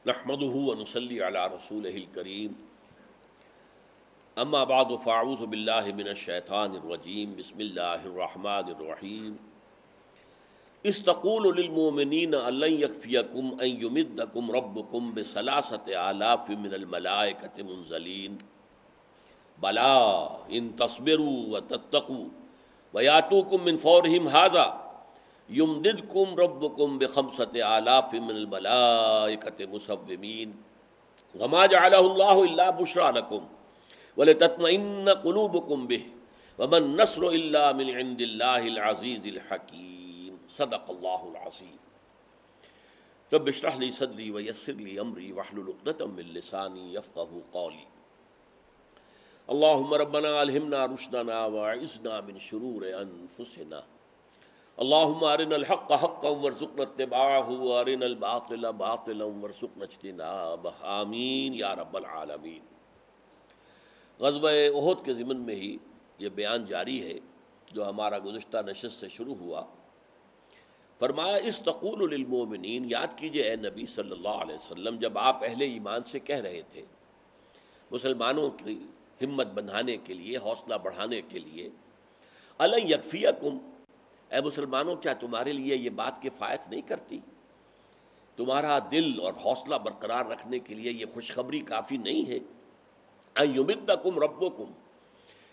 نحمده ونصلي على رسوله الكريم اما بعد فاعوذ بالله من الشیطان الرجیم بسم اللہ الرحمن الرحیم اذ تقول للمؤمنین ان لن یکفیکم ان یمدکم ربکم بثلاثة آلاف من الملائکۃ منزلین بلا ان تصبروا وتتقوا ویاتوکم من فورہم ھذا یمددکم ربکم بخمسة آلاف من الملائکۃ مسومین وما جعلہ اللہ الا بشریٰ لکم ولتطمئن قلوبکم بہ وما النصر الا من عند اللہ العزیز الحکیم صدق اللہ العظیم رب اشرح لی صدری ویسر لی امری واحلل عقدۃ من لسانی یفقہوا قولی اللہم ربنا الہمنا رشدنا واعذنا من شرور انفسنا اللہم ارنا الحق حقا وارزقنا اتباعہ وارنا الباطل باطلا وارزقنا اجتنابہ آمین یا رب العالمین۔ غزوہ احد کے ضمن میں ہی یہ بیان جاری ہے جو ہمارا گزشتہ نشست سے شروع ہوا۔ فرمایا اذ تقول للمؤمنین، یاد کیجئے اے نبی صلی اللہ علیہ وسلم جب آپ اہل ایمان سے کہہ رہے تھے، مسلمانوں کی ہمت بندھانے کے لیے، حوصلہ بڑھانے کے لیے، الن یکفیکم، اے مسلمانوں کیا تمہارے لیے یہ بات کفایت نہیں کرتی؟ تمہارا دل اور حوصلہ برقرار رکھنے کے لیے یہ خوشخبری کافی نہیں ہے؟ ان یمدکم ربکم،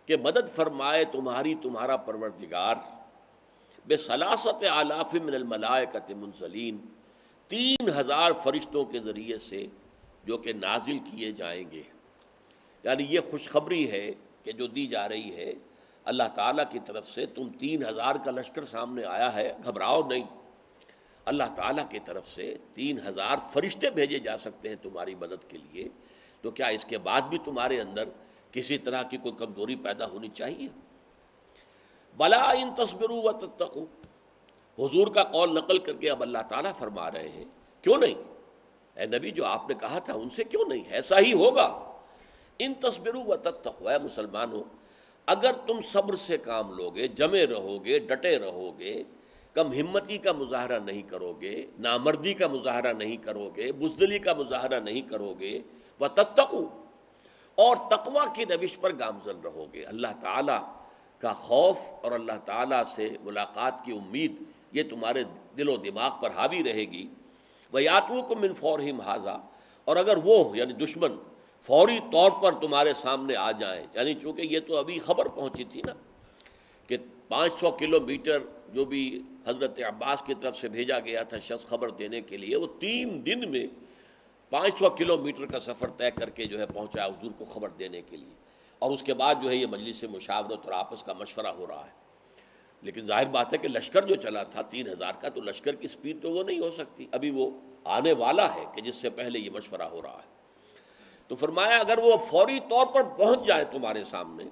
کہ مدد فرمائے تمہارا پروردگار، بثلاثة آلاف من الملائکۃ منزلین، 3000 فرشتوں کے ذریعے سے جو کہ نازل کیے جائیں گے۔ یعنی یہ خوشخبری ہے کہ جو دی جا رہی ہے اللہ تعالیٰ کی طرف سے، تم 3000 کا لشکر سامنے آیا ہے، گھبراؤ نہیں، اللہ تعالیٰ کی طرف سے 3000 فرشتے بھیجے جا سکتے ہیں تمہاری مدد کے لیے، تو کیا اس کے بعد بھی تمہارے اندر کسی طرح کی کوئی کمزوری پیدا ہونی چاہیے؟ بلا ان تصبروا وتتقوا، حضور کا قول نقل کر کے اب اللہ تعالیٰ فرما رہے ہیں کیوں نہیں؟ اے نبی جو آپ نے کہا تھا ان سے کیوں نہیں؟ ایسا ہی ہوگا۔ ان تصبروا وتتقوا، اے مسلمانوں اگر تم صبر سے کام لوگے، جمے رہو گے، ڈٹے رہو گے، کم ہمتی کا مظاہرہ نہیں کرو گے، نامردی کا مظاہرہ نہیں کرو گے، بزدلی کا مظاہرہ نہیں کرو گے، وتتقوا، اور تقوی کی روش پر گامزن رہو گے، اللہ تعالیٰ کا خوف اور اللہ تعالیٰ سے ملاقات کی امید یہ تمہارے دل و دماغ پر حاوی رہے گی۔ وَيَأْتُوكُم مِّن فَوْرِهِمْ هَٰذَا، اور اگر وہ یعنی دشمن فوری طور پر تمہارے سامنے آ جائیں، یعنی چونکہ یہ تو ابھی خبر پہنچی تھی نا کہ 500 کلومیٹر جو بھی حضرت عباس کی طرف سے بھیجا گیا تھا شخص خبر دینے کے لیے، وہ 3 دن میں 500 کلومیٹر کا سفر طے کر کے جو ہے پہنچا حضور کو خبر دینے کے لیے، اور اس کے بعد جو ہے یہ مجلس مشاورت اور آپس کا مشورہ ہو رہا ہے۔ لیکن ظاہر بات ہے کہ لشکر جو چلا تھا 3000 کا، تو لشکر کی سپیڈ تو وہ نہیں ہو سکتی، ابھی وہ آنے والا ہے کہ جس سے پہلے یہ مشورہ ہو رہا ہے۔ تو فرمایا اگر وہ فوری طور پر پہنچ جائے تمہارے سامنے،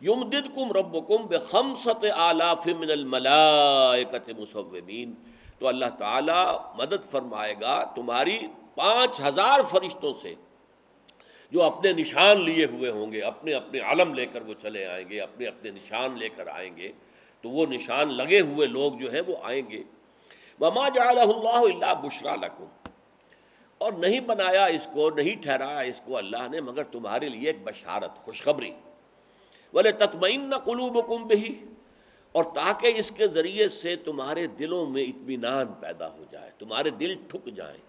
یمددکم ربکم بخمسة آلاف من الملائکۃ مسومین، تو اللہ تعالیٰ مدد فرمائے گا تمہاری 5000 فرشتوں سے جو اپنے نشان لیے ہوئے ہوں گے، اپنے اپنے علم لے کر وہ چلے آئیں گے، اپنے اپنے نشان لے کر آئیں گے، تو وہ نشان لگے ہوئے لوگ جو ہیں وہ آئیں گے۔ وما جعلہ اللہ الا بشریٰ لکم، اور نہیں بنایا اس کو، نہیں ٹھہرایا اس کو اللہ نے مگر تمہارے لیے ایک بشارت، خوشخبری۔ وَلِتَطْمَئِنَّ قُلُوبُكُمْ بِهِ، اور تاکہ اس کے ذریعے سے تمہارے دلوں میں اطمینان پیدا ہو جائے، تمہارے دل ٹھک جائیں،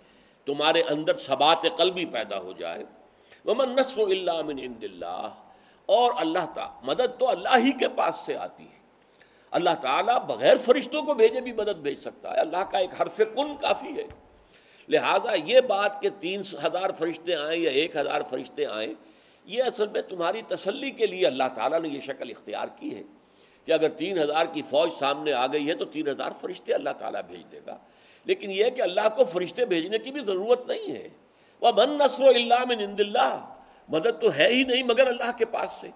تمہارے اندر ثبات قلبی پیدا ہو جائے۔ وَمَا النَّصْرُ إِلَّا مِنْ عِنْدِ اللَّهِ، اور اللہ تعالیٰ مدد تو اللہ ہی کے پاس سے آتی ہے۔ اللہ تعالیٰ بغیر فرشتوں کو بھیجے بھی مدد بھیج سکتا ہے، اللہ کا ایک حرف کن کافی ہے۔ لہٰذا یہ بات کہ 3000 فرشتے آئیں یا 1000 فرشتے آئیں، یہ اصل میں تمہاری تسلی کے لیے اللہ تعالیٰ نے یہ شکل اختیار کی ہے کہ اگر 3000 کی فوج سامنے آ گئی ہے تو 3000 فرشتے اللہ تعالیٰ بھیج دے گا۔ لیکن یہ کہ اللہ کو فرشتے بھیجنے کی بھی ضرورت نہیں ہے۔ وَمَا النَّصْرُ إِلَّا مِنْ عِنْدِ اللَّهِ، مدد تو ہے ہی نہیں مگر اللہ کے پاس سے۔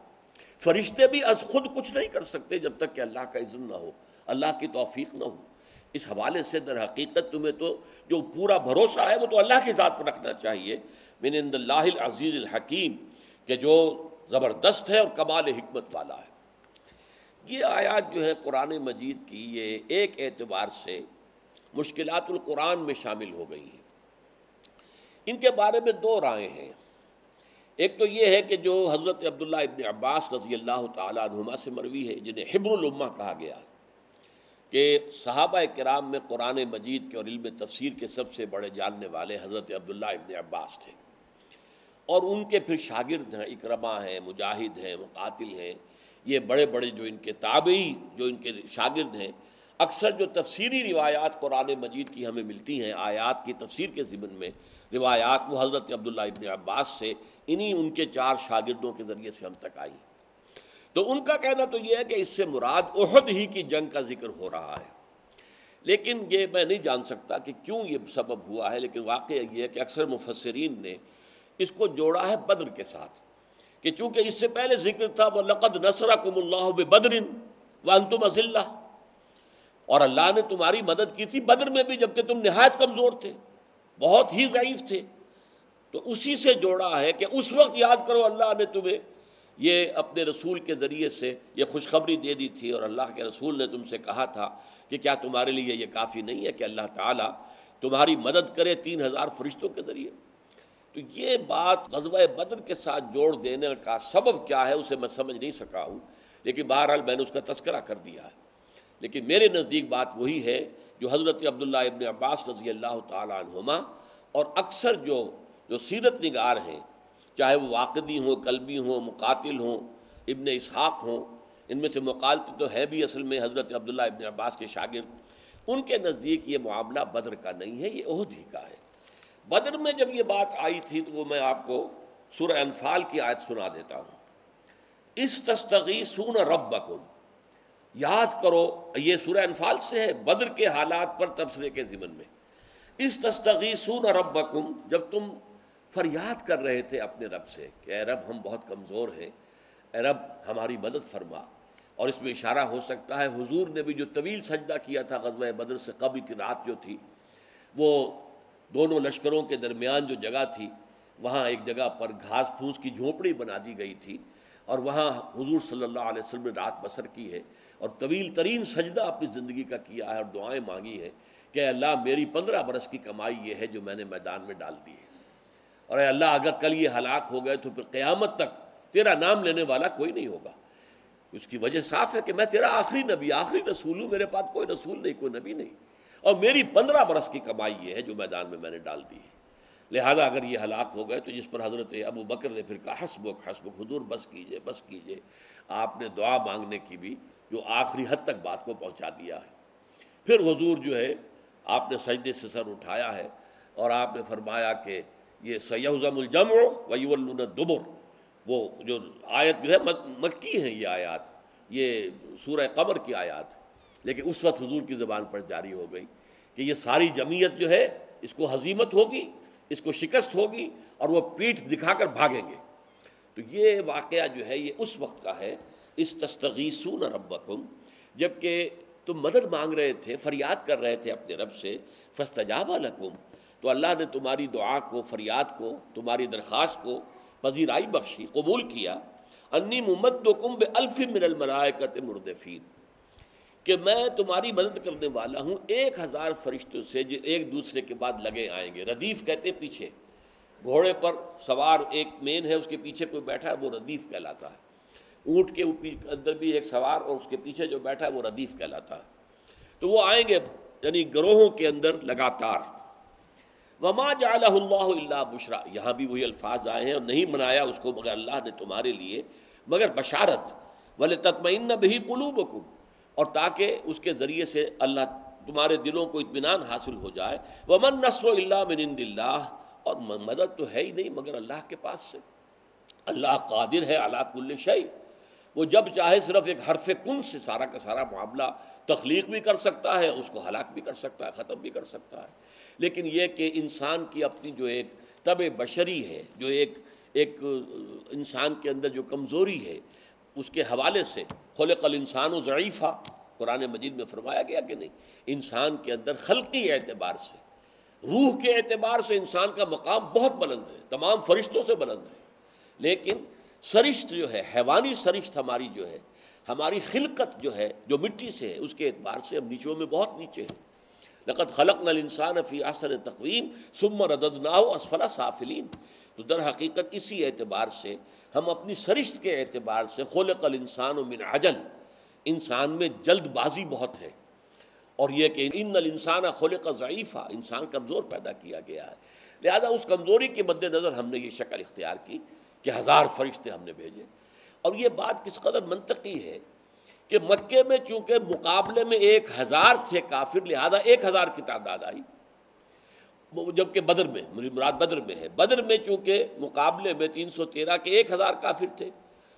فرشتے بھی از خود کچھ نہیں کر سکتے جب تک کہ اللہ کا اذن نہ ہو، اللہ کی توفیق نہ ہو۔ اس حوالے سے در حقیقت تمہیں تو جو پورا بھروسہ ہے وہ تو اللہ کی ذات پر رکھنا چاہیے، من عند اللہ العزیز الحکیم، کہ جو زبردست ہے اور کمال حکمت والا ہے۔ یہ آیات جو ہے قرآن مجید کی یہ ایک اعتبار سے مشکلات القرآن میں شامل ہو گئی ہیں۔ ان کے بارے میں دو رائے ہیں۔ ایک تو یہ ہے کہ جو حضرت عبداللہ ابن عباس رضی اللہ تعالیٰ عنہما سے مروی ہے، جنہیں حبر الامہ کہا گیا، کہ صحابہ کرام میں قرآن مجید کے اور علم تفسیر کے سب سے بڑے جاننے والے حضرت عبداللہ ابن عباس تھے، اور ان کے پھر شاگرد ہیں، اکرمہ ہیں، مجاہد ہیں، مقاتل ہیں، یہ بڑے بڑے جو ان کے تابعی جو ان کے شاگرد ہیں، اکثر جو تفسیری روایات قرآن مجید کی ہمیں ملتی ہیں آیات کی تفسیر کے ضمن میں روایات، وہ حضرت عبداللہ ابن عباس سے انہی ان کے 4 شاگردوں کے ذریعے سے ہم تک آئی۔ تو ان کا کہنا تو یہ ہے کہ اس سے مراد احد ہی کی جنگ کا ذکر ہو رہا ہے، لیکن یہ میں نہیں جان سکتا کہ کیوں یہ سبب ہوا ہے، لیکن واقعہ یہ ہے کہ اکثر مفسرین نے اس کو جوڑا ہے بدر کے ساتھ، کہ چونکہ اس سے پہلے ذکر تھا وَلَقَدْ نَصْرَكُمُ اللَّهُ بِبَدْرٍ وَأَنْتُمْ أَذِلَّةٌ، اور اللہ نے تمہاری مدد کی تھی بدر میں بھی جبکہ تم نہایت کمزور تھے، بہت ہی ضعیف تھے۔ تو اسی سے جوڑا ہے کہ اس وقت یاد کرو اللہ نے تمہیں یہ اپنے رسول کے ذریعے سے یہ خوشخبری دے دی تھی، اور اللہ کے رسول نے تم سے کہا تھا کہ کیا تمہارے لیے یہ کافی نہیں ہے کہ اللہ تعالیٰ تمہاری مدد کرے 3000 فرشتوں کے ذریعے۔ تو یہ بات غزوہ بدر کے ساتھ جوڑ دینے کا سبب کیا ہے اسے میں سمجھ نہیں سکا ہوں، لیکن بہرحال میں نے اس کا تذکرہ کر دیا ہے۔ لیکن میرے نزدیک بات وہی ہے جو حضرت عبداللہ ابن عباس رضی اللہ تعالیٰ عنہما اور اکثر جو سیرت نگار ہیں، چاہے وہ واقدی ہوں، کلبی ہوں، مقاتل ہوں، ابن اسحاق ہوں، ان میں سے مقاتل تو ہے بھی اصل میں حضرت عبداللہ ابن عباس کے شاگرد، ان کے نزدیک یہ معاملہ بدر کا نہیں ہے، یہ احد ہی کا ہے۔ بدر میں جب یہ بات آئی تھی تو وہ میں آپ کو سورہ انفال کی آیت سنا دیتا ہوں، استستغیثون ربکم، یاد کرو، یہ سورہ انفال سے ہے، بدر کے حالات پر تبصرے کے ضمن میں، استستغیثون ربکم، جب تم فریاد کر رہے تھے اپنے رب سے کہ اے رب ہم بہت کمزور ہیں، اے رب ہماری مدد فرما۔ اور اس میں اشارہ ہو سکتا ہے حضور نے بھی جو طویل سجدہ کیا تھا غزوہ بدر سے قبل کی رات جو تھی، وہ دونوں لشکروں کے درمیان جو جگہ تھی وہاں ایک جگہ پر گھاس پھوس کی جھونپڑی بنا دی گئی تھی، اور وہاں حضور صلی اللہ علیہ وسلم نے رات بسر کی ہے اور طویل ترین سجدہ اپنی زندگی کا کیا ہے، اور دعائیں مانگی ہیں کہ اے اللہ میری 15 برس کی کمائی یہ ہے جو میں نے میدان میں ڈال دی ہے، اور اے اللہ اگر کل یہ ہلاک ہو گئے تو پھر قیامت تک تیرا نام لینے والا کوئی نہیں ہوگا۔ اس کی وجہ صاف ہے کہ میں تیرا آخری نبی، آخری رسول ہوں، میرے پاس کوئی رسول نہیں، کوئی نبی نہیں، اور میری 15 برس کی کمائی یہ ہے جو میدان میں نے ڈال دی ہے، لہذا اگر یہ ہلاک ہو گئے تو جس پر حضرت ابو بکر نے پھر کہا حسبک حسبک، حضور بس کیجئے بس کیجئے، آپ نے دعا مانگنے کی بھی جو آخری حد تک بات کو پہنچا دیا ہے۔ پھر حضور جو ہے آپ نے سجدے سے سر اٹھایا ہے اور آپ نے فرمایا کہ یہ سیہزم الجمع ویولون الدبر، وہ جو آیت جو ہے مکی ہیں یہ آیات، یہ سورہ قمر کی آیات، لیکن اس وقت حضور کی زبان پر جاری ہو گئی کہ یہ ساری جمعیت جو ہے اس کو ہزیمت ہوگی، اس کو شکست ہوگی، اور وہ پیٹھ دکھا کر بھاگیں گے۔ تو یہ واقعہ جو ہے یہ اس وقت کا ہے، استستغیثون ربکم، جبکہ تم مدد مانگ رہے تھے، فریاد کر رہے تھے اپنے رب سے، فاستجاب لکم، تو اللہ نے تمہاری دعا کو، فریاد کو، تمہاری درخواست کو پذیرائی بخشی، قبول کیا، انی ممدکم بألف من الملائکۃ مردفین، کہ میں تمہاری مدد کرنے والا ہوں 1000 فرشتوں سے جو ایک دوسرے کے بعد لگے آئیں گے۔ ردیف کہتے ہیں پیچھے، گھوڑے پر سوار ایک مین ہے، اس کے پیچھے کوئی بیٹھا ہے وہ ردیف کہلاتا ہے، اونٹ کے اندر بھی ایک سوار اور اس کے پیچھے جو بیٹھا ہے وہ ردیف کہلاتا ہے۔ تو وہ آئیں گے یعنی گروہوں کے اندر لگاتار۔ وما جعلہ اللہ الا بشرا، یہاں بھی وہی الفاظ آئے ہیں، اور نہیں بنایا اس کو مگر اللہ نے تمہارے لیے مگر بشارت، ولتطمئن بہ قلوبکم، اور تاکہ اس کے ذریعے سے اللہ تمہارے دلوں کو اطمینان حاصل ہو جائے۔ وما النصر الا من عند اللہ، اور مدد تو ہے ہی نہیں مگر اللہ کے پاس سے۔ اللہ قادر ہے علی کل شیء، وہ جب چاہے صرف ایک حرف کن سے سارا کا سارا معاملہ تخلیق بھی کر سکتا ہے، اس کو ہلاک بھی کر سکتا ہے، ختم بھی کر سکتا ہے۔ لیکن یہ کہ انسان کی اپنی جو ایک طبع بشری ہے، جو ایک انسان کے اندر جو کمزوری ہے، اس کے حوالے سے خلق الانسان ضعیفا، قرآن مجید میں فرمایا گیا کہ نہیں، انسان کے اندر خلقی اعتبار سے، روح کے اعتبار سے انسان کا مقام بہت بلند ہے، تمام فرشتوں سے بلند ہے، لیکن سرشت جو ہے، حیوانی سرشت ہماری جو ہے، ہماری خلقت جو ہے جو مٹی سے ہے، اس کے اعتبار سے ہم نیچوں میں بہت نیچے ہیں۔ لقد خلقنا الانسان فی احسن تقویم ثم رددناہ اسفل سافلین. تو در حقیقت اسی اعتبار سے ہم اپنی سرشت کے اعتبار سے خلق الانسان من عجل، انسان میں جلد بازی بہت ہے، اور یہ کہ ان الانسان خلق ضعیفا، انسان کمزور پیدا کیا گیا ہے. لہذا اس کمزوری کے مد نظر ہم نے یہ شکل اختیار کی کہ 1000 فرشتے ہم نے بھیجے. اور یہ بات کس قدر منطقی ہے کہ مکے میں چونکہ مقابلے میں 1000 تھے کافر، لہذا 1000 کی تعداد آئی، جبکہ بدر میں، مراد بدر میں ہے، بدر میں چونکہ مقابلے میں 313 کے 1000 کافر تھے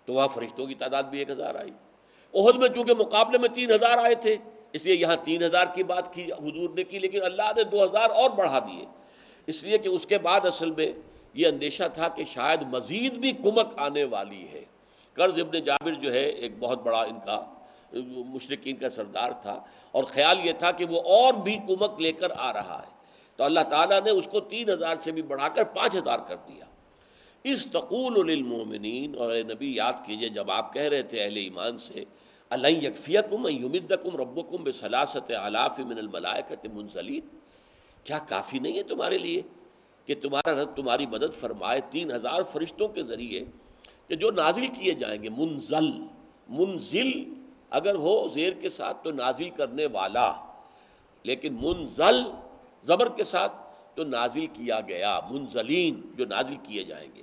تو وہاں فرشتوں کی تعداد بھی 1000 آئی. احد میں چونکہ مقابلے میں 3000 آئے تھے اس لیے یہاں 3000 کی بات کی حضور نے کی، لیکن اللہ نے 2000 اور بڑھا دیے، اس لیے کہ اس کے بعد اصل میں یہ اندیشہ تھا کہ شاید مزید بھی کمک آنے والی ہے. قرظ ابن جابر جو ہے ایک بہت بڑا ان کا مشرکین کا سردار تھا، اور خیال یہ تھا کہ وہ اور بھی کمک لے کر آ رہا ہے، تو اللہ تعالیٰ نے اس کو 3000 سے بھی بڑھا کر 5000 کر دیا. اس تقول للمؤمنین، اور اے نبی یاد کیجئے جب آپ کہہ رہے تھے اہل ایمان سے، الن یکفیکم ان یمدکم ربکم بثلاثۃ آلاف من الملائکۃ منزلین، کیا کافی نہیں ہے تمہارے لیے کہ تمہارا رب تمہاری مدد فرمائے 3000 فرشتوں کے ذریعے کہ جو نازل کیے جائیں گے. منزل، منزل اگر ہو زیر کے ساتھ تو نازل کرنے والا، لیکن منزل زبر کے ساتھ تو نازل کیا گیا، منزلین جو نازل کیے جائیں گے.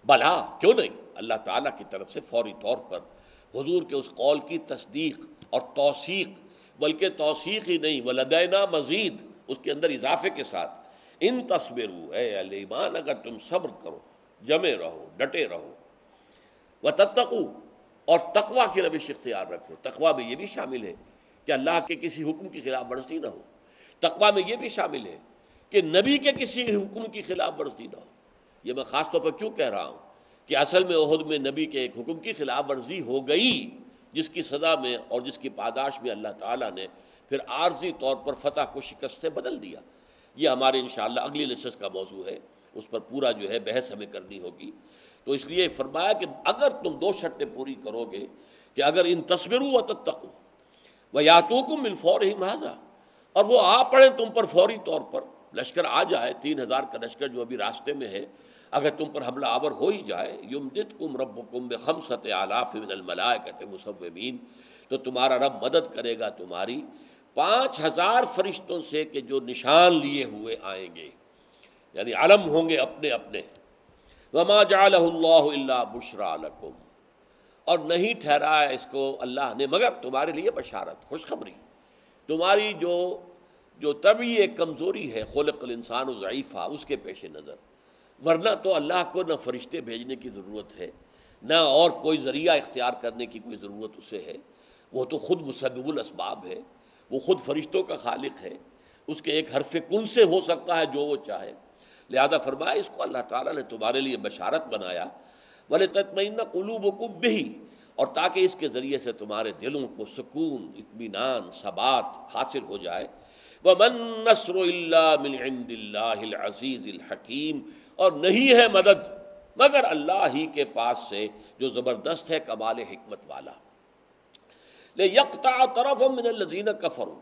بلا کیوں نہیں، اللہ تعالیٰ کی طرف سے فوری طور پر حضور کے اس قول کی تصدیق اور توثیق، بلکہ توثیق ہی نہیں ولدینا مزید، اس کے اندر اضافے کے ساتھ، ان تصبروا، اے اہل ایمان اگر تم صبر کرو، جمے رہو، ڈٹے رہو، وتتقوا، اور تقوی کی روش اختیار رکھو. تقوی میں یہ بھی شامل ہے کہ اللہ کے کسی حکم کی خلاف ورزی نہ ہو، تقوی میں یہ بھی شامل ہے کہ نبی کے کسی حکم کی خلاف ورزی نہ ہو. یہ میں خاص طور پر کیوں کہہ رہا ہوں کہ اصل میں احد میں نبی کے ایک حکم کی خلاف ورزی ہو گئی، جس کی سزا میں اور جس کی پاداش میں اللہ تعالیٰ نے پھر عارضی طور پر فتح کو شکست سے بدل دیا. یہ ہمارے انشاءاللہ اگلی نشست کا موضوع ہے، اس پر پورا جو ہے بحث ہمیں کرنی ہوگی. تو اس لیے فرمایا کہ اگر تم 2 شرطیں پوری کرو گے کہ اگر ان تصبروا وتتقوا ویاتوکم من فورہم ھذا، اور وہ آ پڑیں تم پر فوری طور پر، لشکر آ جائے 3000 کا لشکر جو ابھی راستے میں ہے، اگر تم پر حملہ آور ہو ہی جائے، یمددکم ربکم بخمسۃ آلاف من الملائکۃ مسومین، تو تمہارا رب مدد کرے گا تمہاری 5000 فرشتوں سے کہ جو نشان لیے ہوئے آئیں گے، یعنی علم ہوں گے اپنے اپنے. وما جعلہ اللہ الا بشرا لکم، اور نہیں ٹھہرایا اس کو اللہ نے مگر تمہارے لیے بشارت، خوشخبری. تمہاری جو طبعی ایک کمزوری ہے، خلق الانسان ضعیفا، اس کے پیش نظر، ورنہ تو اللہ کو نہ فرشتے بھیجنے کی ضرورت ہے، نہ اور کوئی ذریعہ اختیار کرنے کی کوئی ضرورت اسے ہے. وہ تو خود مسبب الاسباب ہے، وہ خود فرشتوں کا خالق ہے، اس کے ایک حرف کن سے ہو سکتا ہے جو وہ چاہے. لہذا فرمایا اس کو اللہ تعالیٰ نے تمہارے لیے بشارت بنایا، وَلِتَطْمَئِنَّ قُلُوبُكُم بِهِ، اور تاکہ اس کے ذریعے سے تمہارے دلوں کو سکون، اطمینان، ثبات حاصل ہو جائے. وَمَن نَّصْرُ إِلَّا مِنْ عِندِ اللَّهِ الْعَزِيزِ الْحَكِيمِ، اور نہیں ہے مدد مگر اللہ ہی کے پاس سے جو زبردست ہے کمال حکمت والا. لِيَقْطَعَ طَرَفًا مِّنَ الَّذِينَ كَفَرُوا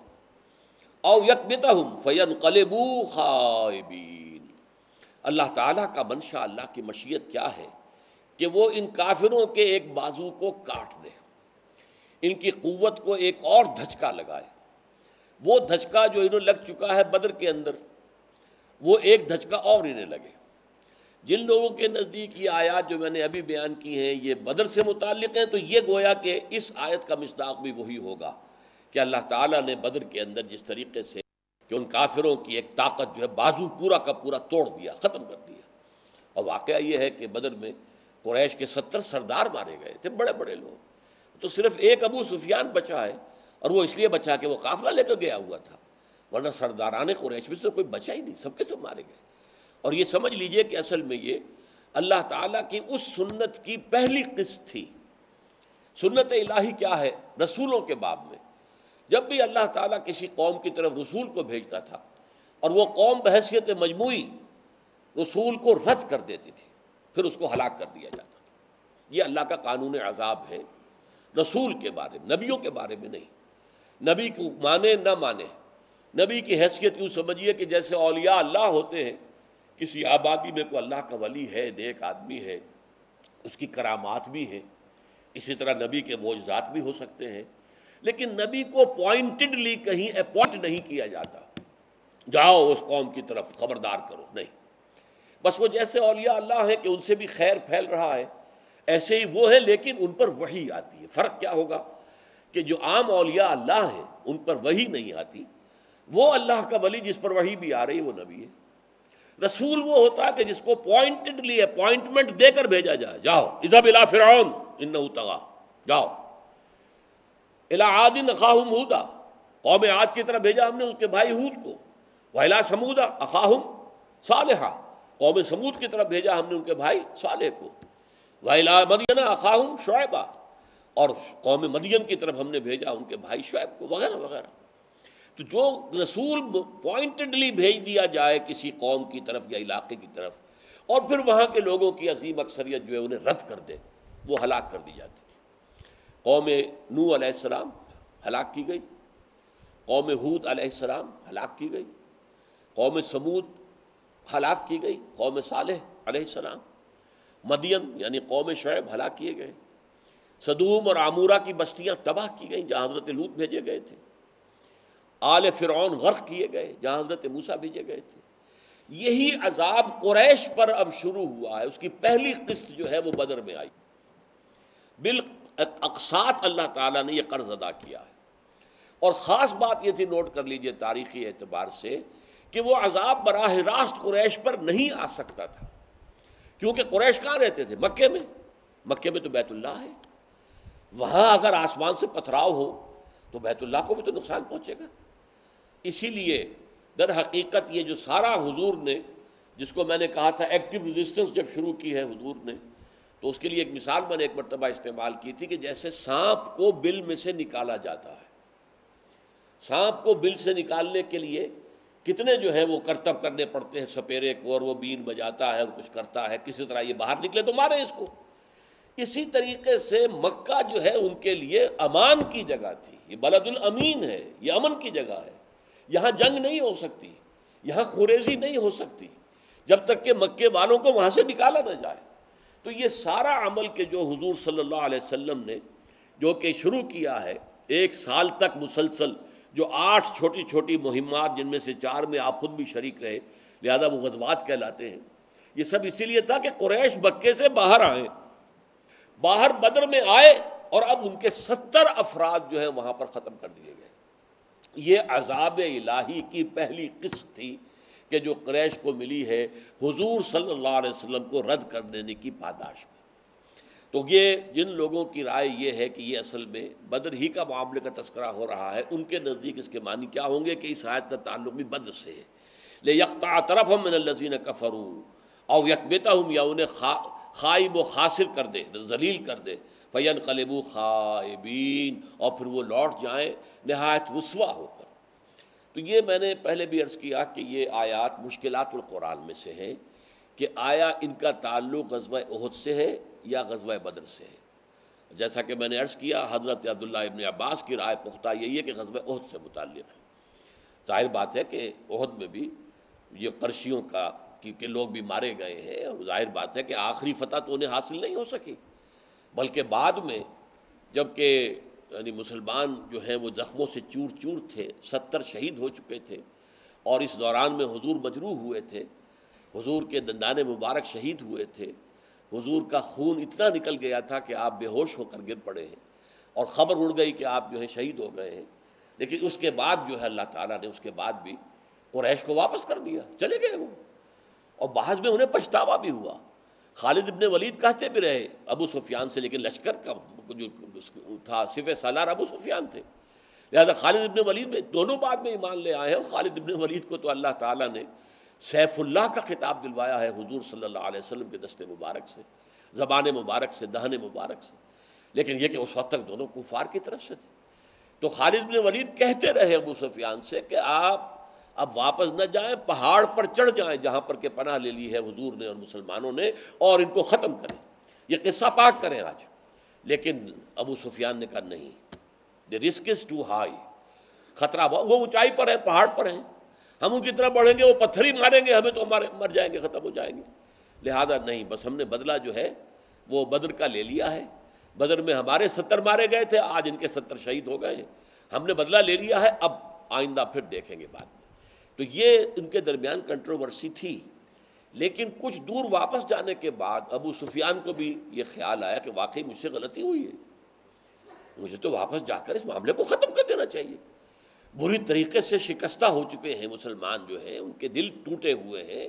أَوْ يَكْبِتَهُمْ فَيَنْقَلِبُوا خَائِبِينَ. اللہ تعالیٰ کا منشا، اللہ کی مشیت کیا ہے کہ وہ ان کافروں کے ایک بازو کو کاٹ دے، ان کی قوت کو ایک اور دھچکا لگائے. وہ دھچکا جو انہیں لگ چکا ہے بدر کے اندر، وہ ایک دھچکا اور انہیں لگے. جن لوگوں کے نزدیک یہ آیات جو میں نے ابھی بیان کی ہیں یہ بدر سے متعلق ہیں، تو یہ گویا کہ اس آیت کا مصداق بھی وہی ہوگا کہ اللہ تعالیٰ نے بدر کے اندر جس طریقے سے کہ ان کافروں کی ایک طاقت جو ہے بازو پورا کا پورا توڑ دیا، ختم کر دیا. اور واقعہ یہ ہے کہ بدر میں قریش کے 70 سردار مارے گئے تھے، بڑے بڑے لوگ. تو صرف ایک ابو سفیان بچا ہے، اور وہ اس لیے بچا کہ وہ قافلہ لے کر گیا ہوا تھا، ورنہ سرداران قریش میں سے کوئی بچا ہی نہیں، سب کے سب مارے گئے. اور یہ سمجھ لیجئے کہ اصل میں یہ اللہ تعالیٰ کی اس سنت کی پہلی قسط تھی. سنت الہی کیا ہے؟ رسولوں کے باب میں جب بھی اللہ تعالیٰ کسی قوم کی طرف رسول کو بھیجتا تھا اور وہ قوم بحیثیت مجموعی رسول کو رد کر دیتی تھی، پھر اس کو ہلاک کر دیا جاتا تھا. یہ اللہ کا قانون عذاب ہے رسول کے بارے میں، نبیوں کے بارے میں نہیں. نبی کو مانے نہ مانے، نبی کی حیثیت یوں سمجھیے کہ جیسے اولیاء اللہ ہوتے ہیں، کسی آبادی میں کوئی اللہ کا ولی ہے، نیک آدمی ہے، اس کی کرامات بھی ہیں، اسی طرح نبی کے معجزات بھی ہو سکتے ہیں، لیکن نبی کو پوائنٹڈلی کہیں اپوائنٹ نہیں کیا جاتا، جاؤ اس قوم کی طرف خبردار کرو، نہیں، بس وہ جیسے اولیاء اللہ ہیں کہ ان سے بھی خیر پھیل رہا ہے، ایسے ہی وہ ہے، لیکن ان پر وحی آتی ہے۔ فرق کیا ہوگا کہ جو عام اولیاء اللہ ہیں ان پر وحی نہیں آتی، وہ اللہ کا ولی جس پر وحی بھی آ رہی وہ نبی ہے۔ رسول وہ ہوتا ہے کہ جس کو پوائنٹڈلی اپوائنٹمنٹ دے کر بھیجا جائے، جاؤ اذهب الى فرعون انه طغى، جاؤ الى عاد اخاهم هودا، قوم عاد کی طرف بھیجا ہم نے اس کے بھائی ہود کو، وإلى ثمود اخاهم صالحا، قوم سمود کی طرف بھیجا ہم نے ان کے بھائی صالح کو، وإلى مدین اخاهم شعیبا، اور قوم مدین کی طرف ہم نے بھیجا ان کے بھائی شعیب کو، وغیرہ وغیرہ۔ تو جو رسول پوائنٹڈلی بھیج دیا جائے کسی قوم کی طرف یا علاقے کی طرف، اور پھر وہاں کے لوگوں کی عظیم اکثریت جو ہے انہیں رد کر دے، وہ ہلاک کر دی جاتی ہے۔ قوم نوح علیہ السلام ہلاک کی گئی، قوم ہود علیہ السلام ہلاک کی گئی، قوم سمود ہلاک کی گئی، قوم صالح علیہ السلام، مدین یعنی قوم شعیب ہلاک کیے گئے، سدوم اور عمورہ کی بستیاں تباہ کی گئیں جہاں حضرت لوط بھیجے گئے تھے، آل فرعون غرق کیے گئے جہاں حضرت موسیٰ بھیجے گئے تھے۔ یہی عذاب قریش پر اب شروع ہوا ہے، اس کی پہلی قسط جو ہے وہ بدر میں آئی، بالاقساط اللہ تعالیٰ نے یہ قرض ادا کیا ہے۔ اور خاص بات یہ تھی، نوٹ کر لیجئے تاریخی اعتبار سے، کہ وہ عذاب براہ راست قریش پر نہیں آ سکتا تھا، کیونکہ قریش کہاں رہتے تھے؟ مکے میں، مکے میں تو بیت اللہ ہے، وہاں اگر آسمان سے پتھراؤ ہو تو بیت اللہ کو بھی تو نقصان پہنچے گا۔ اسی لیے در حقیقت یہ جو سارا حضور نے، جس کو میں نے کہا تھا ایکٹیو ریزسٹنس جب شروع کی ہے حضور نے، تو اس کے لیے ایک مثال میں نے ایک مرتبہ استعمال کی تھی کہ جیسے سانپ کو بل میں سے نکالا جاتا ہے، سانپ کو بل سے نکالنے کے لیے کتنے جو ہے وہ کرتب کرنے پڑتے ہیں سپیرے کو، اور وہ بین بجاتا ہے اور کچھ کرتا ہے، کسی طرح یہ باہر نکلے تو مارے اس کو۔ اسی طریقے سے مکہ جو ہے ان کے لیے امان کی جگہ تھی، یہ بلد الامین ہے، یہ امن کی جگہ ہے، یہاں جنگ نہیں ہو سکتی، یہاں خوریزی نہیں ہو سکتی جب تک کہ مکے والوں کو وہاں سے نکالا نہ جائے۔ تو یہ سارا عمل کہ جو حضور صلی اللہ علیہ وسلم نے جو کہ شروع کیا ہے، ایک سال تک مسلسل، جو 8 چھوٹی چھوٹی مہمات جن میں سے 4 میں آپ خود بھی شریک رہے، لہذا وہ غزوات کہلاتے ہیں، یہ سب اسی لیے تھا کہ قریش مکے سے باہر آئیں، باہر بدر میں آئے، اور اب ان کے 70 افراد جو ہیں وہاں پر ختم کر دیے گئے۔ یہ عذاب الہی کی پہلی قسط تھی کہ جو قریش کو ملی ہے حضور صلی اللہ علیہ وسلم کو رد کر دینے کی پاداش میں۔ تو یہ جن لوگوں کی رائے یہ ہے کہ یہ اصل میں بدر ہی کا معاملے کا تذکرہ ہو رہا ہے، ان کے نزدیک اس کے معنی کیا ہوں گے کہ اس آیت کا تعلق بھی بدر سے ہے، لِيَقْطَعَ طَرَفًا مِّنَ الَّذِينَ كَفَرُوا أَوْ يَكْبِتَهُمْ، یا انہیں خائب و خاسر کر دے، ذلیل کر دے، فَيَنْقَلِبُوا خَائِبِينَ، اور پھر وہ لوٹ جائیں نہایت رسوا ہو کر۔ تو یہ میں نے پہلے بھی عرض کیا کہ یہ آیات مشکلات القرآن میں سے ہیں، کہ آیا ان کا تعلق غزوہ احد سے ہے یا غزوہ بدر سے ہے۔ جیسا کہ میں نے عرض کیا، حضرت عبداللہ ابن عباس کی رائے پختہ یہی ہے کہ غزوہ احد سے متعلق ہے۔ ظاہر بات ہے کہ احد میں بھی یہ قرشیوں کا کیونکہ لوگ بھی مارے گئے ہیں، اور ظاہر بات ہے کہ آخری فتح تو انہیں حاصل نہیں ہو سکی، بلکہ بعد میں جب کہ یعنی مسلمان جو ہیں وہ زخموں سے چور چور تھے، 70 شہید ہو چکے تھے، اور اس دوران میں حضور مجروح ہوئے تھے، حضور کے دندان مبارک شہید ہوئے تھے، حضور کا خون اتنا نکل گیا تھا کہ آپ بے ہوش ہو کر گر پڑے ہیں، اور خبر اڑ گئی کہ آپ جو ہے شہید ہو گئے ہیں۔ لیکن اس کے بعد جو ہے اللہ تعالیٰ نے اس کے بعد بھی قریش کو واپس کر دیا، چلے گئے وہ، اور بعد میں انہیں پچھتاوا بھی ہوا۔ خالد ابن ولید کہتے بھی رہے ابو سفیان سے، لیکن لشکر کا جو تھا سپہ سالار ابو سفیان تھے، لہذا خالد ابن ولید میں دونوں بعد میں ایمان لے آئے ہیں۔ خالد ابن ولید کو تو اللہ تعالیٰ نے سیف اللہ کا خطاب دلوایا ہے حضور صلی اللہ علیہ وسلم کے دست مبارک سے، زبان مبارک سے، دہن مبارک سے، لیکن یہ کہ اس وقت تک دونوں کفار کی طرف سے تھے۔ تو خالد بن ولید کہتے رہے ابو سفیان سے کہ آپ اب واپس نہ جائیں، پہاڑ پر چڑھ جائیں جہاں پر کہ پناہ لے لی ہے حضور نے اور مسلمانوں نے، اور ان کو ختم کریں، یہ قصہ پاک کریں آج۔ لیکن ابو سفیان نے کہا نہیں، the risk is too high، خطرہ وہ اونچائی پر ہے، پہاڑ پر ہیں، ہم ان کی طرف بڑھیں گے وہ پتھر ہی ماریں گے ہمیں تو ہمارے مر جائیں گے، ختم ہو جائیں گے۔ لہذا نہیں، بس ہم نے بدلہ جو ہے وہ بدر کا لے لیا ہے۔ بدر میں ہمارے 70 مارے گئے تھے، آج ان کے 70 شہید ہو گئے ہیں، ہم نے بدلہ لے لیا ہے، اب آئندہ پھر دیکھیں گے بعد میں۔ تو یہ ان کے درمیان کنٹروورسی تھی، لیکن کچھ دور واپس جانے کے بعد ابو سفیان کو بھی یہ خیال آیا کہ واقعی مجھ سے غلطی ہوئی ہے، مجھے تو واپس جا کر اس معاملے کو ختم کر دینا چاہیے۔ بری طریقے سے شکستہ ہو چکے ہیں مسلمان جو ہیں، ان کے دل ٹوٹے ہوئے ہیں،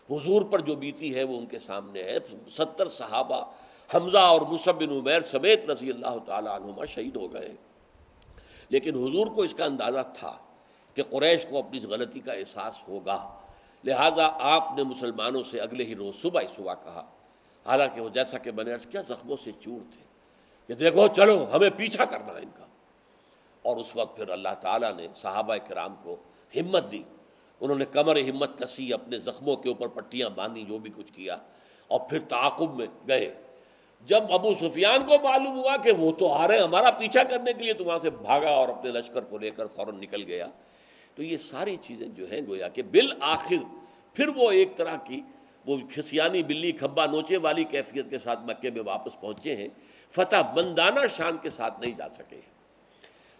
حضور پر جو بیتی ہے وہ ان کے سامنے ہے۔ 70 صحابہ حمزہ اور مصعب بن عمیر سمیت رضی اللہ تعالی عنہما شہید ہو گئے، لیکن حضور کو اس کا اندازہ تھا کہ قریش کو اپنی اس غلطی کا احساس ہوگا، لہٰذا آپ نے مسلمانوں سے اگلے ہی روز صبح کہا، حالانکہ وہ جیسا کہ میں نے عرض کیا زخموں سے چور تھے، کہ دیکھو چلو ہمیں پیچھا کرنا ہے ان کا۔ اور اس وقت پھر اللہ تعالیٰ نے صحابہ کرام کو ہمت دی، انہوں نے کمر ہمت کسی، اپنے زخموں کے اوپر پٹیاں باندھی، جو بھی کچھ کیا، اور پھر تعاقب میں گئے۔ جب ابو سفیان کو معلوم ہوا کہ وہ تو آ رہے ہیں ہمارا پیچھا کرنے کے لیے، تو وہاں سے بھاگا اور اپنے لشکر کو لے کر فوراً نکل گیا۔ تو یہ ساری چیزیں جو ہیں گویا کہ بالآخر پھر وہ ایک طرح کی وہ کھسیانی بلی کھبا نوچے والی کیفیت کے ساتھ مکے میں واپس پہنچے ہیں، فتح مندانہ شان کے ساتھ نہیں جا سکے۔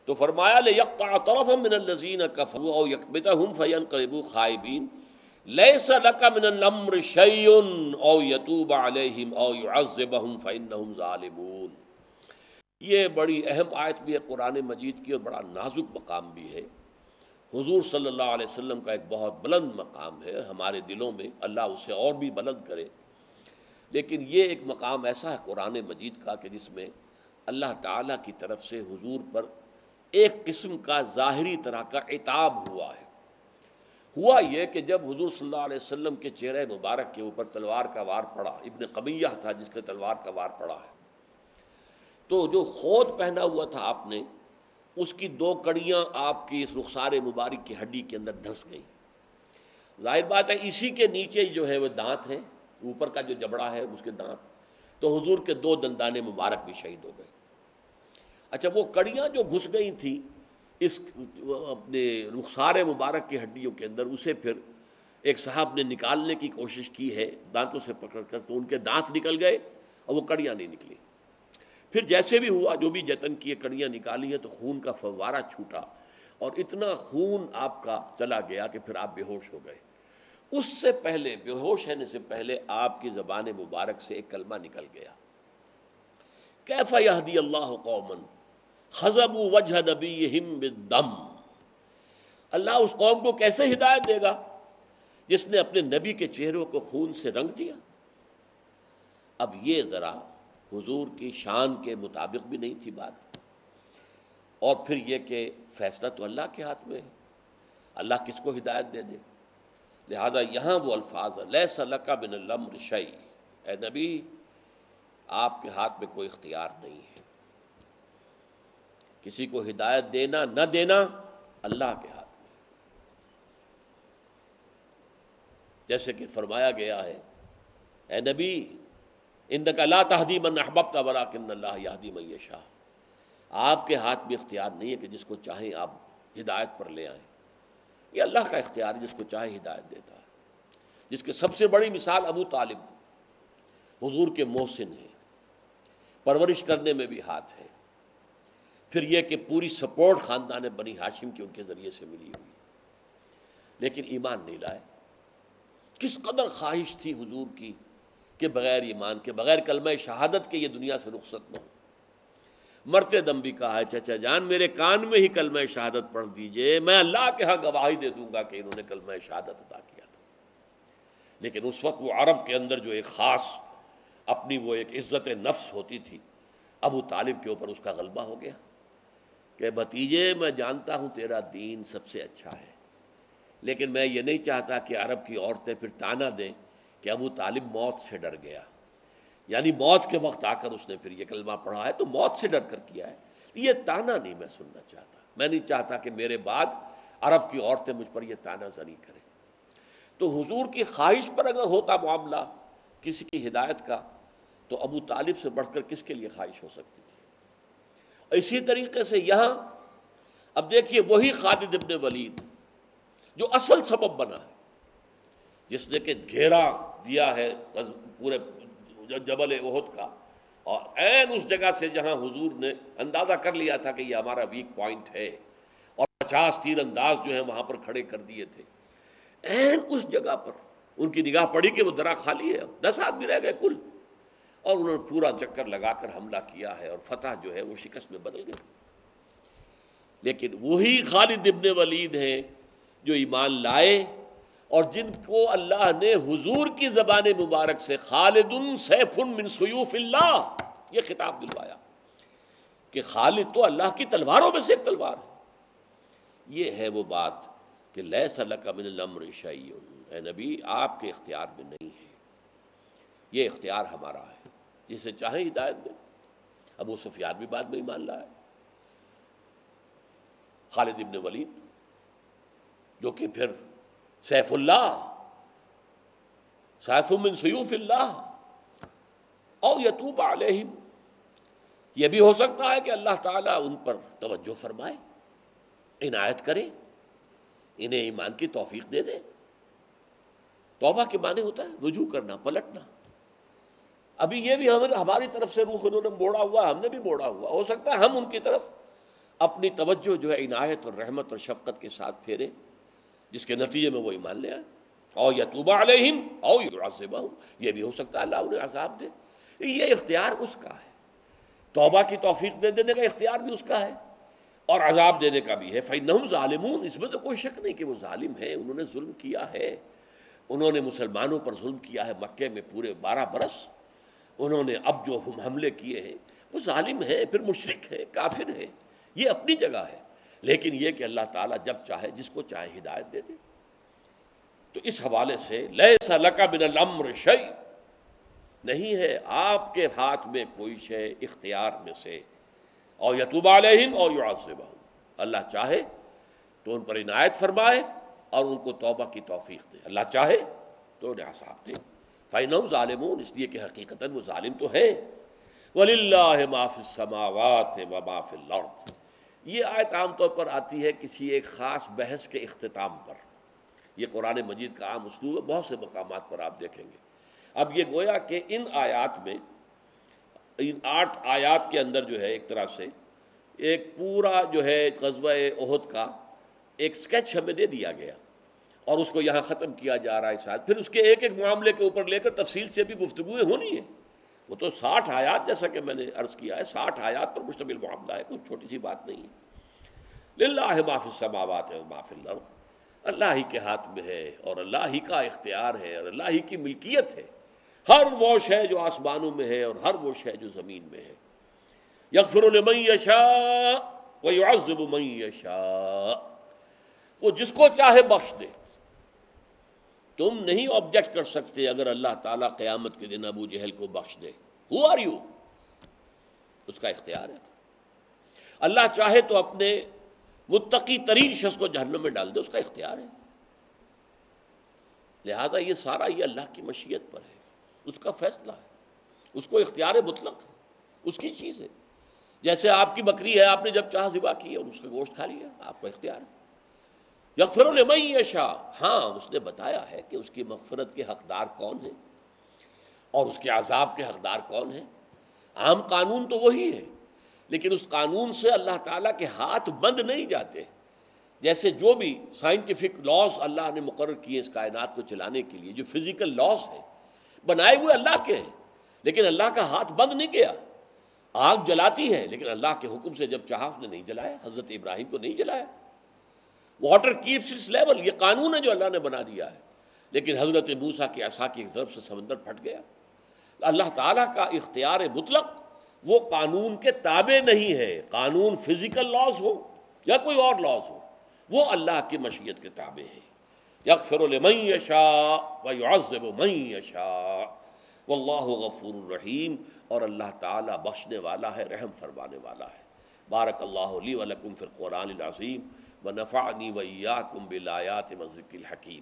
تو فرمایا لِيَقْطَعَ طَرَفًا مِّنَ الَّذِينَ كَفَرُوا أَوْ يَكْبِتَهُمْ فَيَنقَلِبُوا خَائِبِينَ لَيْسَ لَكَ مِنَ الْأَمْرِ شَيْءٌ أَوْ يَتُوبَ عَلَيْهِمْ أَوْ يُعَذِّبَهُمْ فَإِنَّهُمْ ظَالِمُونَ۔ یہ بڑی اہم آیت بھی ہے قرآن مجید کی، اور بڑا نازک مقام بھی ہے۔ حضور صلی اللہ علیہ وسلم کا ایک بہت بلند مقام ہے ہمارے دلوں میں، اللہ اسے اور بھی بلند کرے، لیکن یہ ایک مقام ایسا ہے قرآن مجید کا کہ جس میں اللہ تعالیٰ کی طرف سے حضور پر ایک قسم کا ظاہری طرح کا عتاب ہوا ہے۔ ہوا یہ کہ جب حضور صلی اللہ علیہ وسلم کے چہرہ مبارک کے اوپر تلوار کا وار پڑا، ابن قمیہ تھا جس کے تلوار کا وار پڑا ہے، تو جو خود پہنا ہوا تھا آپ نے، اس کی 2 کڑیاں آپ کی اس رخسار مبارک کی ہڈی کے اندر دھنس گئیں۔ ظاہر بات ہے اسی کے نیچے جو ہے وہ دانت ہیں، اوپر کا جو جبڑا ہے اس کے دانت، تو حضور کے 2 دندان مبارک بھی شہید ہو گئے۔ اچھا، وہ کڑیاں جو گھس گئی تھیں اس اپنے رخسار مبارک کی ہڈیوں کے اندر، اسے پھر ایک صاحب نے نکالنے کی کوشش کی ہے دانتوں سے پکڑ کر، تو ان کے دانت نکل گئے اور وہ کڑیاں نہیں نکلی۔ پھر جیسے بھی ہوا، جو بھی جتن کیے، کڑیاں نکالی ہیں تو خون کا فوارہ چھوٹا، اور اتنا خون آپ کا چلا گیا کہ پھر آپ بے ہوش ہو گئے۔ اس سے پہلے، بے ہوش ہونے سے پہلے، آپ کی زبان مبارک سے ایک کلمہ نکل گیا، کیف یہدی اللہ قوما خضبوا وجہ نبیہم بالدم۔ اللہ اس قوم کو کیسے ہدایت دے گا جس نے اپنے نبی کے چہروں کو خون سے رنگ دیا؟ اب یہ ذرا حضور کی شان کے مطابق بھی نہیں تھی بات، اور پھر یہ کہ فیصلہ تو اللہ کے ہاتھ میں ہے، اللہ کس کو ہدایت دے دے۔ لہذا یہاں وہ الفاظ لیس لک من الامر شیء، اے نبی آپ کے ہاتھ میں کوئی اختیار نہیں ہے، کسی کو ہدایت دینا نہ دینا اللہ کے ہاتھ میں، جیسے کہ فرمایا گیا ہے اے نبی انک لا تہدی من احببت ولکن اللہ یہدی من یشاء، آپ کے ہاتھ میں اختیار نہیں ہے کہ جس کو چاہیں آپ ہدایت پر لے آئیں، یہ اللہ کا اختیار ہے، جس کو چاہے ہدایت دیتا ہے۔ جس کے سب سے بڑی مثال ابو طالب حضور کے محسن ہیں، پرورش کرنے میں بھی ہاتھ ہے، پھر یہ کہ پوری سپورٹ خاندان بنی ہاشم کی ان کے ذریعے سے ملی ہوئی، لیکن ایمان نہیں لائے۔ کس قدر خواہش تھی حضور کی کہ بغیر ایمان کے، بغیر کلمہ شہادت کے یہ دنیا سے رخصت نہ ہو۔ مرتے دم بھی کہا ہے چچا جان میرے کان میں ہی کلمہ شہادت پڑھ دیجئے، میں اللہ کے ہاں گواہی دے دوں گا کہ انہوں نے کلمہ شہادت ادا کیا تھا۔ لیکن اس وقت وہ عرب کے اندر جو ایک خاص اپنی وہ ایک عزت نفس ہوتی تھی، ابو طالب کے اوپر اس کا غلبہ ہو گیا کہ بھتیجے میں جانتا ہوں تیرا دین سب سے اچھا ہے، لیکن میں یہ نہیں چاہتا کہ عرب کی عورتیں پھر تانا دیں کہ ابو طالب موت سے ڈر گیا، یعنی موت کے وقت آ کر اس نے پھر یہ کلمہ پڑھا ہے تو موت سے ڈر کر کیا ہے۔ یہ تانا نہیں میں سننا چاہتا، میں نہیں چاہتا کہ میرے بعد عرب کی عورتیں مجھ پر یہ تانا زنی کریں۔ تو حضور کی خواہش پر اگر ہوتا معاملہ کسی کی ہدایت کا، تو ابو طالب سے بڑھ کر کس کے لیے خواہش ہو سکتی تھی؟ اسی طریقے سے یہاں اب دیکھیے وہی خالد ابن ولید جو اصل سبب بنا ہے، جس نے کہ گھیرا دیا ہے پورے جبل احد کا، اور عین اس جگہ سے جہاں حضور نے اندازہ کر لیا تھا کہ یہ ہمارا ویک پوائنٹ ہے، اور 50 تیر انداز جو ہیں وہاں پر کھڑے کر دیے تھے، عین اس جگہ پر ان کی نگاہ پڑی کہ وہ درا خالی ہے، 10 آدمی رہ گئے کل، اور انہوں نے پورا چکر لگا کر حملہ کیا ہے، اور فتح جو ہے وہ شکست میں بدل گئی۔ لیکن وہی خالد ابن ولید ہیں جو ایمان لائے، اور جن کو اللہ نے حضور کی زبان مبارک سے خالد سیف من سیوف اللہ یہ خطاب دلوایا کہ خالد تو اللہ کی تلواروں میں سے ایک تلوار ہے۔ یہ ہے وہ بات کہ لیس لک من الامر شیء، اے نبی آپ کے اختیار میں نہیں ہے، یہ اختیار ہمارا ہے، جسے چاہیں ہدایت دیں۔ ابو سفیان بھی بعد میں ایمان لایا، خالد ابن ولید جو کہ پھر سیف اللہ، سیف من سیوف اللہ، او یتوب علیہم، یہ بھی ہو سکتا ہے کہ اللہ تعالیٰ ان پر توجہ فرمائے، عنایت کرے، انہیں ایمان کی توفیق دے دے۔ توبہ کے معنی ہوتا ہے رجوع کرنا، پلٹنا۔ ابھی یہ بھی ہماری طرف سے روح انہوں نے موڑا ہوا، ہم نے بھی موڑا ہوا، ہو سکتا ہے ہم ان کی طرف اپنی توجہ جو ہے عنایت اور رحمت اور شفقت کے ساتھ پھیرے، جس کے نتیجے میں وہ ایمان لے آئے۔ او یتوب علیہم او یعذبہم، یہ بھی ہو سکتا ہے اللہ انہیں عذاب دے۔ یہ اختیار اس کا ہے، توبہ کی توفیق دے دینے کا اختیار بھی اس کا ہے، اور عذاب دینے کا بھی ہے۔ فإنہم ظالمون، اس میں تو کوئی شک نہیں کہ وہ ظالم ہیں، انہوں نے ظلم کیا ہے، انہوں نے مسلمانوں پر ظلم کیا ہے مکے میں پورے 12 برس، انہوں نے اب جو حملے کیے ہیں وہ ظالم ہیں، پھر مشرک ہیں، کافر ہیں، یہ اپنی جگہ ہے، لیکن یہ کہ اللہ تعالیٰ جب چاہے جس کو چاہے ہدایت دے دے۔ تو اس حوالے سے لیس لک من الامر شیء، نہیں ہے آپ کے ہاتھ میں کوئی شے اختیار میں سے، او یتوب علیہم او یعذبہم، اللہ چاہے تو ان پر عنایت فرمائے اور ان کو توبہ کی توفیق دے، اللہ چاہے تو انہیں عذاب دے۔ فإنہم ظالمون، اس لیے کہ حقیقتاً وہ ظالم تو ہے۔ وَلِلَّهِ مَا فِي السَّمَاوَاتِ وَمَا فِي الْأَرْضِ، یہ آیت عام طور پر آتی ہے کسی ایک خاص بحث کے اختتام پر، یہ قرآن مجید کا عام اسلوب ہے، بہت سے مقامات پر آپ دیکھیں گے۔ اب یہ گویا کہ ان آیات میں، ان 8 آیات کے اندر جو ہے ایک طرح سے ایک پورا جو ہے غزوہ احد کا ایک سکیچ ہمیں دے دیا گیا، اور اس کو یہاں ختم کیا جا رہا ہے ساتھ۔ پھر اس کے ایک ایک معاملے کے اوپر لے کر تفصیل سے بھی گفتگویں ہونی ہے۔ وہ تو 60 آیات، جیسا کہ میں نے عرض کیا ہے، 60 آیات پر مشتمل معاملہ ہے، کوئی چھوٹی سی بات نہیں ہے۔ للہ ما فی السماوات وما فی الارض، اللہ ہی کے ہاتھ میں ہے، اور اللہ ہی کا اختیار ہے، اور اللہ ہی کی ملکیت ہے، ہر وہ شے جو آسمانوں میں ہے اور ہر وہ شے جو زمین میں ہے۔ یغفر لمن یشاء ویعذب من یشاء، وہ جس کو چاہے بخش دے۔ تم نہیں آبجیکٹ کر سکتے اگر اللہ تعالیٰ قیامت کے دن ابو جہل کو بخش دے، ہو آر یو، اس کا اختیار ہے۔ اللہ چاہے تو اپنے متقی ترین شخص کو جہنم میں ڈال دے، اس کا اختیار ہے۔ لہذا یہ سارا یہ اللہ کی مشیت پر ہے، اس کا فیصلہ ہے، اس کو اختیار مطلق ہے، اس کی چیز ہے۔ جیسے آپ کی بکری ہے، آپ نے جب چاہ ذبح کی اور اس کا گوشت کھا لیا، آپ کا اختیار ہے۔ یغفر لمن یشاء، ہاں اس نے بتایا ہے کہ اس کی مغفرت کے حقدار کون ہیں اور اس کے عذاب کے حقدار کون ہیں۔ عام قانون تو وہی ہے، لیکن اس قانون سے اللہ تعالیٰ کے ہاتھ بند نہیں جاتے۔ جیسے جو بھی سائنٹیفک لاز اللہ نے مقرر کیے اس کائنات کو چلانے کے لیے، جو فزیکل لاز ہیں بنائے ہوئے اللہ کے ہیں، لیکن اللہ کا ہاتھ بند نہیں گیا۔ آگ جلاتی ہے لیکن اللہ کے حکم سے جب چاہا اس نے نہیں جلایا، حضرت ابراہیم کو نہیں جلایا۔ واٹر کیپس اٹس لیول، یہ قانون ہے جو اللہ نے بنا دیا ہے، لیکن حضرت موسیٰ کی عصا کی ایک ضرب سے سمندر پھٹ گیا۔ اللہ تعالیٰ کا اختیار مطلق وہ قانون کے تابع نہیں ہے، قانون فزیکل لاز ہو یا کوئی اور لاز ہو، وہ اللہ کی مشیت کے تابع ہے۔ یغفر لمن یشاء ویعذب من یشاء واللہ غفور الرحیم، اور اللہ تعالیٰ بخشنے والا ہے، رحم فرمانے والا ہے۔ بارک اللہ لی ولکم فی القرآن العظیم ونفعنی وإیاکم بالآیات والذکر الحکیم۔